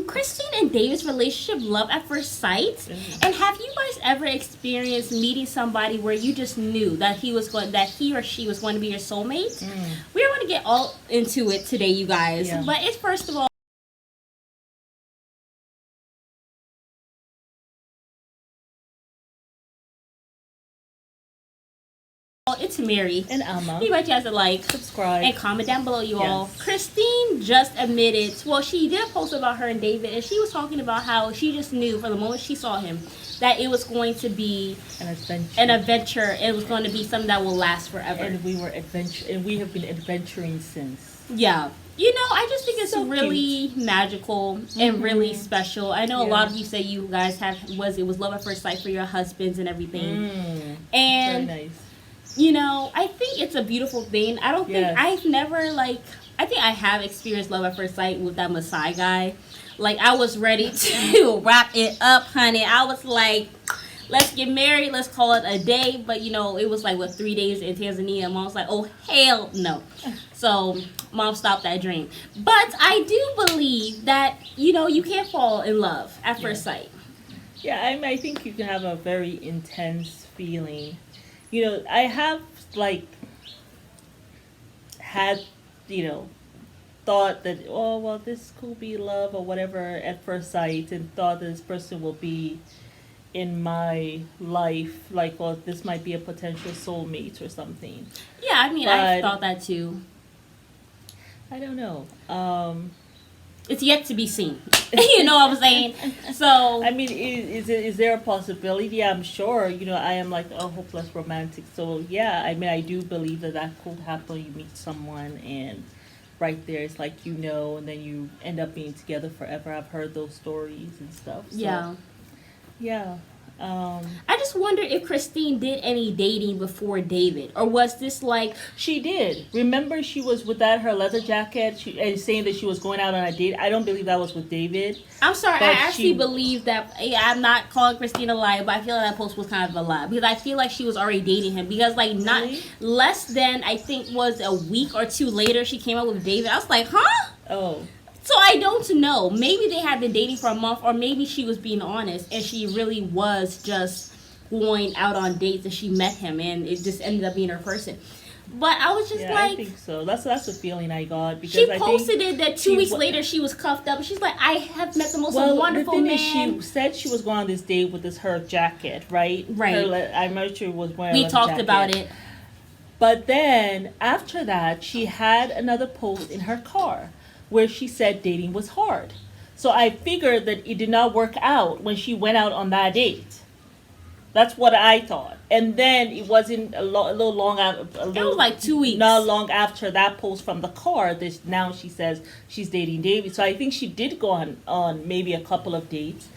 Christine and David's relationship love at first sight? And have you guys ever experienced meeting somebody where you just knew that he or she was going to be your soulmate? We're going to get all into it today, you guys. Yeah. But it's first of all, it's Mary. And Alma. You guys have to like, Subscribe. and comment down below, you all. Yes. Christine just admitted, well, she did a post about her and David, and she was talking about how she just knew from the moment she saw him that it was going to be An adventure. an adventure. It was going to be something that will last forever. And we have been adventuring since. Yeah. You know, I just think it's So really magical and really special. I know a lot of you say you guys it was love at first sight for your husbands and everything. And Very nice. you know, I think it's a beautiful thing. I don't think I've never I think I have experienced love at first sight with that Maasai guy. Like, I was ready to wrap it up, honey. I was like, let's get married, let's call it a day. But, you know, it was like, 3 days in Tanzania. Mom was like, oh, hell no. So, Mom stopped that dream. But I do believe that, you know, you can fall in love at first sight. Yeah, I think you can have a very intense feeling. You know, I have, had, thought that, oh, well, this could be love or whatever at first sight, and thought that this person will be in my life, like, well, this might be a potential soulmate or something. Yeah, I mean, I thought that too. I don't know. It's yet to be seen. You know what I'm saying? So I mean, is there a possibility? Yeah, I'm sure. You know, I am like a hopeless romantic. So yeah, I mean, I do believe that could happen. You meet someone and right there it's like, and then you end up being together forever. I've heard those stories and stuff. So, yeah. I just wonder if Christine did any dating before David, or was this like she did? Remember, she was without her leather jacket and saying that she was going out on a date. I don't believe that was with David. I'm sorry, I actually believe that. I'm not calling Christine a liar, but I feel like that post was kind of a lie because I feel like she was already dating him because not less than I think was a week or two later she came out with David. I was like, huh? Oh. So I don't know. Maybe they had been dating for a month, or maybe she was being honest and she really was just going out on dates and she met him and it just ended up being her person. But I was just I think so. That's the feeling I got because she posted it that 2 weeks later she was cuffed up. She's like, I have met the most wonderful man. The thing is, she said she was going on this date with her jacket, right? Right. I'm not sure it was wearing. We talked about it. But then after that, she had another post in her car where she said dating was hard. So I figured that it did not work out when she went out on that date. That's what I thought. And then it wasn't it was like 2 weeks. Not long after that post from the car, now she says she's dating David. So I think she did go on maybe a couple of dates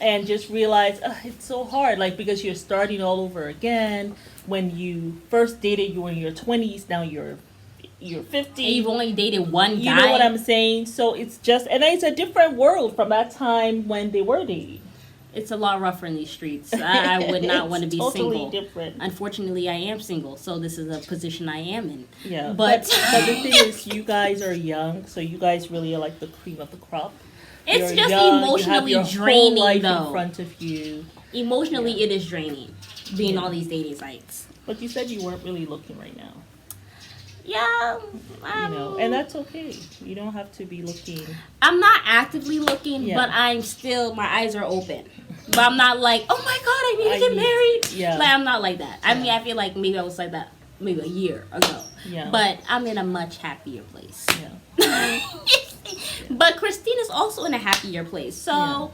and just realized it's so hard. Like, because you're starting all over again. When you first dated, you were in your 20s. Now you're 50. And you've only dated one guy. You know what I'm saying? So it's just, and it's a different world from that time when they were dating. It's a lot rougher in these streets. I would not want to be totally single. Different. Unfortunately, I am single, so this is a position I am in. Yeah, but the thing is, you guys are young, so you guys really are like the cream of the crop. It's You're just young, emotionally you have your draining, whole life though. in front of you. Emotionally, it is draining being on these dating sites. But you said you weren't really looking right now. Yeah, and that's okay. You don't have to be looking. I'm not actively looking, but I'm still, my eyes are open. But I'm not like, oh my God, I need to get married. Yeah. Like, I'm not like that. I mean, I feel like maybe I was like that maybe a year ago. Yeah. But I'm in a much happier place. Yeah. But Christine is also in a happier place. So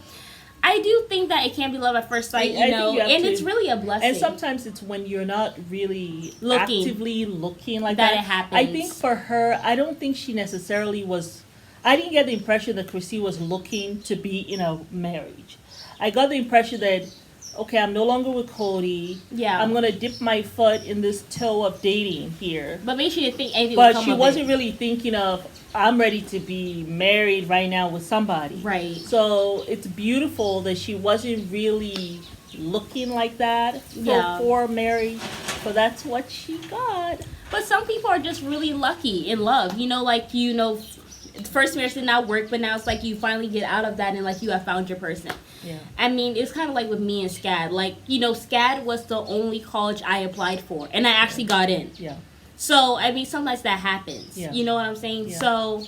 I do think that it can be love at first sight, it's really a blessing. And sometimes it's when you're not really actively looking like that it happens. I think for her, I don't think she necessarily was. I didn't get the impression that Christine was looking to be in a marriage. I got the impression that, okay, I'm no longer with Cody. Yeah. I'm gonna dip my foot in this toe of dating here. But maybe she didn't think anything would come of it. But she wasn't really thinking of, I'm ready to be married right now with somebody. Right. So it's beautiful that she wasn't really looking like that for marriage. But that's what she got. But some people are just really lucky in love. first marriage did not work, but now it's like you finally get out of that and like you have found your person. Yeah. I mean, it's kind of like with me and SCAD. Like, SCAD was the only college I applied for, and I actually got in. Yeah. So, I mean, sometimes that happens. Yeah. You know what I'm saying? Yeah. So,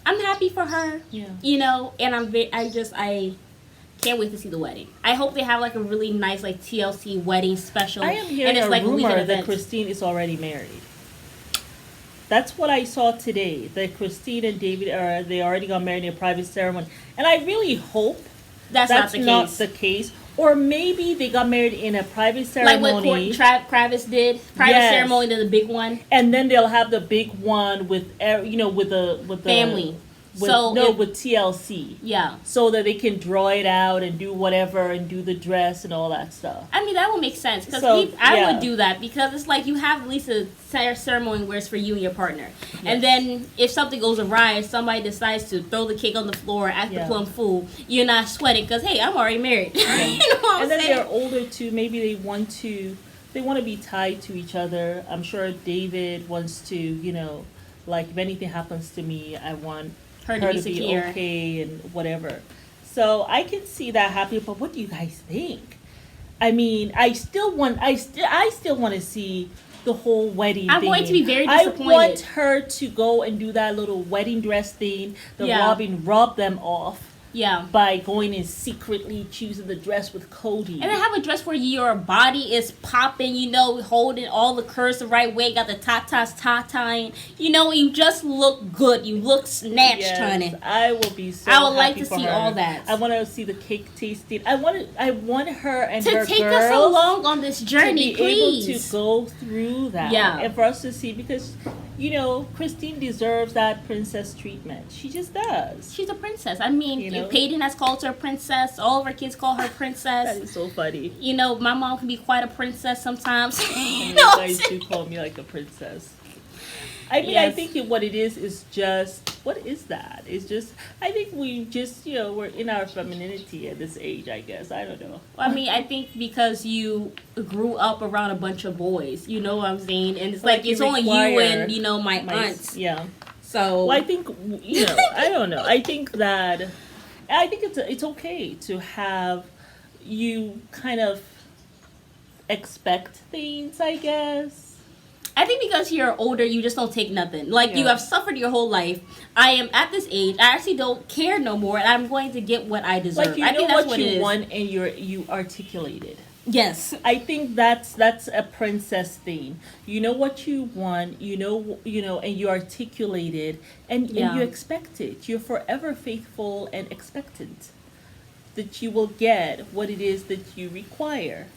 I'm happy for her. Yeah. And I can't wait to see the wedding. I hope they have like a really nice like TLC wedding special. I am hearing and it's a like rumor that Christine is already married. That's what I saw today. That Christine and David they already got married in a private ceremony, and I really hope that's not the case. Or maybe they got married in a private ceremony, like what Travis did. Private ceremony to the big one, and then they'll have the big one with with the family. With TLC. Yeah. So that they can draw it out and do whatever and do the dress and all that stuff. I mean, that would make sense because I would do that because it's like you have at least a ceremony where it's for you and your partner. Yes. And then if something goes awry, if somebody decides to throw the cake on the floor, act the plum fool, you're not sweating because, hey, I'm already married. Yeah. You know what and I'm then saying? they're older too. Maybe they want to be tied to each other. I'm sure David wants to, like if anything happens to me, I want her to be okay and whatever. So I can see that happening, but what do you guys think? I mean, I still want to see the whole wedding I'm thing. going to be very disappointed. I want her to go and do that little wedding dress thing, Robin rubbed them off. Yeah. By going and secretly choosing the dress with Cody. And then have a dress where your body is popping, holding all the curves the right way, got the tatas. You just look good. You look snatched, honey. I will be so I would like happy to for see her. all that. I want to see the cake tasting. I want her and her to take girls us along on this journey, to be please. able to go through that. Yeah. And for us to see, because Christine deserves that princess treatment. She just does. She's a princess. I mean, Peyton has called her a princess. All of her kids call her princess. That is so funny. My mom can be quite a princess sometimes. You guys do call me like a princess. I mean, yes. I think what it is just, what is that? It's just, I think we just, we're in our femininity at this age, I guess. I don't know. Well, I mean, I think because you grew up around a bunch of boys, you know what I'm saying? And it's like it's only you and, my aunts. Yeah. So. Well, I think, I don't know. I think it's okay to have you kind of expect things, I guess. I think because you're older, you just don't take nothing. Like, you have suffered your whole life. I am at this age. I actually don't care no more, and I'm going to get what I deserve. Like, I think that's what you it is. want, and you articulated. Yes. I think that's a princess thing. You know what you want, and you articulate it, and you expect it. You're forever faithful and expectant that you will get what it is that you require.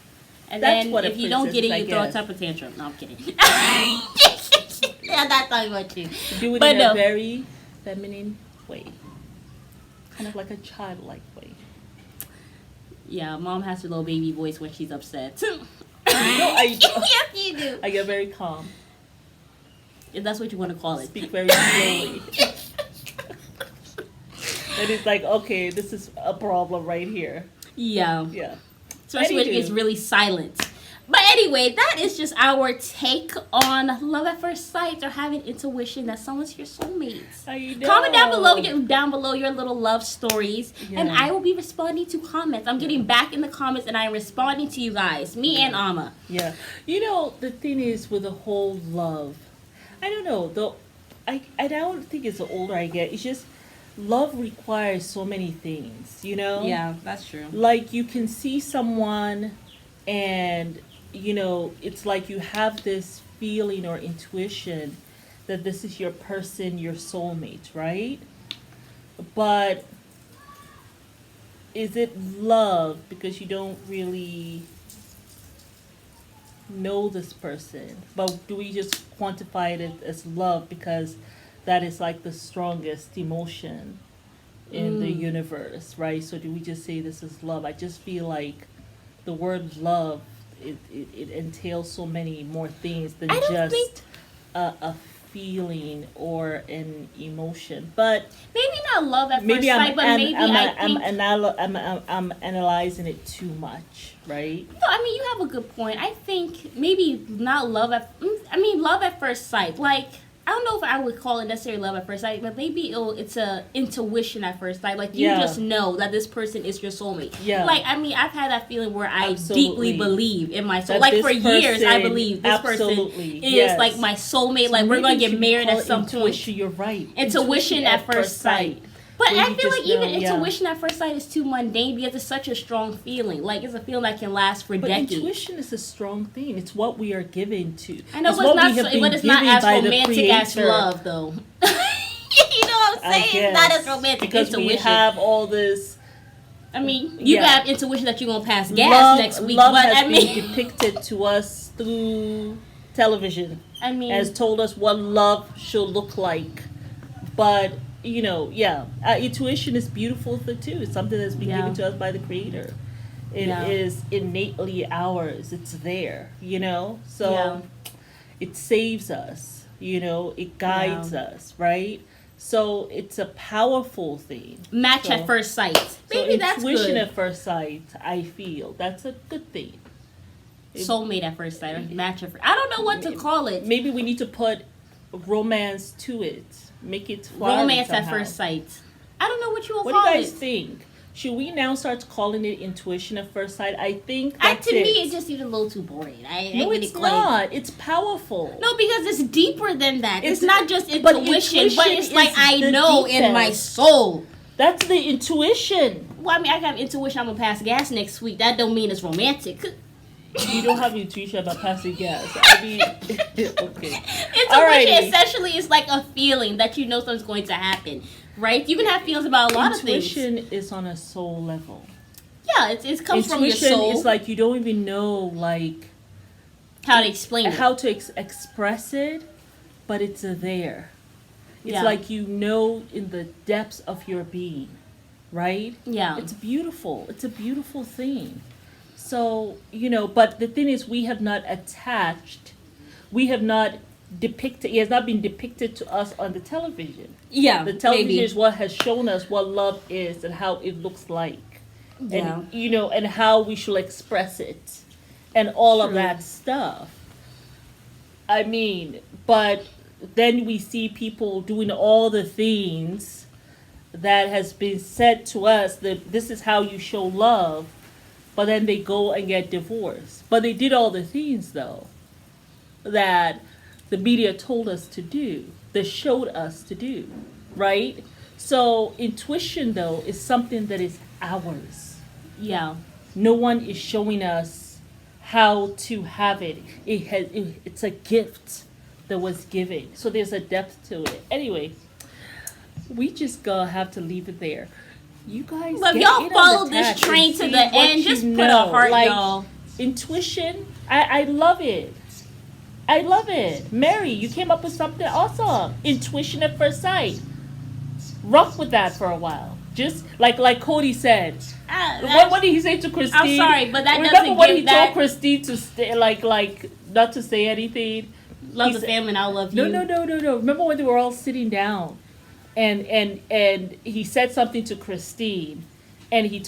And then if you don't get it, you throw a temper tantrum. No, I'm kidding. Yeah, that's talking about you. Do it in a very feminine way. Kind of like a childlike way. Yeah, mom has her little baby voice when she's upset. No, I don't. Yes, you do. I get very calm. If that's what you want to call it. Speak very slowly. And it's like, okay, this is a problem right here. Yeah. Yeah. Especially when it gets really silent. But anyway, that is just our take on love at first sight or having intuition that someone's your soulmate. Comment down below your little love stories, and I will be responding to comments. I'm getting back in the comments, and I am responding to you guys, me and Amma. Yeah, the thing is with the whole love, I don't know though. I don't think it's the older I get. It's just love requires so many things. Yeah, that's true. Like you can see someone, and it's like you have this feeling or intuition that this is your person, your soulmate, right? But is it love because you don't really know this person? But do we just quantify it as love because that is like the strongest emotion in the universe, right? So do we just say this is love? I just feel like the word love, it entails so many more things than just a feeling or an emotion. But maybe not love at first sight, but maybe I'm analyzing it too much, right? No, I mean, you have a good point. I think maybe not love at first sight. Like, I don't know if I would call it necessarily love at first sight, but maybe it's a intuition at first sight. Like, you just know that this person is your soulmate. Yeah. Like, I mean, I've had that feeling where I Absolutely. deeply believe in my soul. That like, for years, I believe this absolutely. person Yes. is, like, my soulmate. So like, we're going to maybe get married at some intuition. point. You're right. Intuition at first sight. But Where I you feel like just know, even intuition at first sight is too mundane because it's such a strong feeling. Like, it's a feeling that can last for But decades. intuition is a strong thing. It's what we are given to. I know, it's but what it's we have not, been but it's not given as by the romantic as Creator. love, though. You know what I'm saying? It's not as romantic because intuition. we have all this. I mean, you have intuition that you're gonna pass gas love, next week, love but has I mean, been depicted to us through television. I mean, has told us what love should look like, but intuition is beautiful too. It's something that's been given to us by the Creator. It is innately ours. It's there, so it saves us. It guides us, right? So it's a powerful thing. Match at first sight. Maybe that's good. Intuition at first sight, I feel that's a good thing. Soulmate at first sight, or match at first. I don't know what to call it. Maybe we need to put romance to it. Make it romance somehow. At first sight. I don't know what you will call it. What do you guys think? Should we now start calling it intuition at first sight? I think that's to me, it's just even a little too boring. No, it's not. It's powerful. No, because it's deeper than that. It's not just intuition, but it's like I know in my soul. That's the intuition. Well, I mean, I have intuition I'm going to pass gas next week. That don't mean it's romantic. You don't have intuition about passing gas. I mean, okay. Intuition essentially is like a feeling that you know something's going to happen, right? You can have feelings about a lot of things. Intuition is on a soul level. Yeah, it comes from your soul. Intuition is like you don't even know like how to explain it. How to express it, but it's there. It's like in the depths of your being, right? Yeah. It's beautiful. It's a beautiful thing. So, but the thing is we have not depicted, it has not been depicted to us on the television. Yeah, the television is what has shown us what love is and how it looks like. Yeah. And, and how we should express it and all of that stuff. I mean, but then we see people doing all the things that has been said to us that this is how you show love, but then they go and get divorced. But they did all the things, though, that the media told us to do, that showed us to do, right? So intuition, though, is something that is ours. Yeah. No one is showing us how to have it. It's a gift that was given. So there's a depth to it. Anyway, we just gonna have to leave it there. You guys, but if y'all follow this train to the end, just put a heart, y'all. Intuition, I love it. I love it. Mary, you came up with something awesome. Intuition at first sight. Rock with that for a while. Just like Cody said. What did he say to Christine? I'm sorry, but that Remember doesn't when give he that... told Christine to stay, like not to say anything? Love the family and I love you. No. Remember when they were all sitting down, and he said something to Christine, and he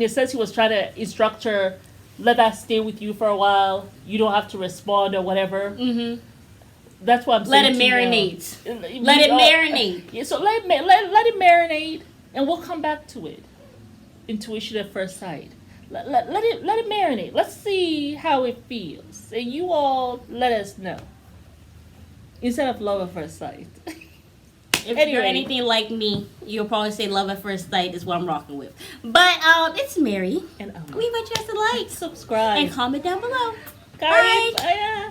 says he was trying to instruct her, let that stay with you for a while. You don't have to respond or whatever. Mm-hmm. That's what I'm saying. Let it marinate. Let it marinate. Yeah, so let it marinate, and we'll come back to it. Intuition at first sight. Let it marinate. Let's see how it feels, and you all let us know. Instead of love at first sight. If you're anything like me, you'll probably say love at first sight is what I'm rocking with. But it's Mary. And we invite you guys to like, subscribe, and comment down below. Bye. Bye.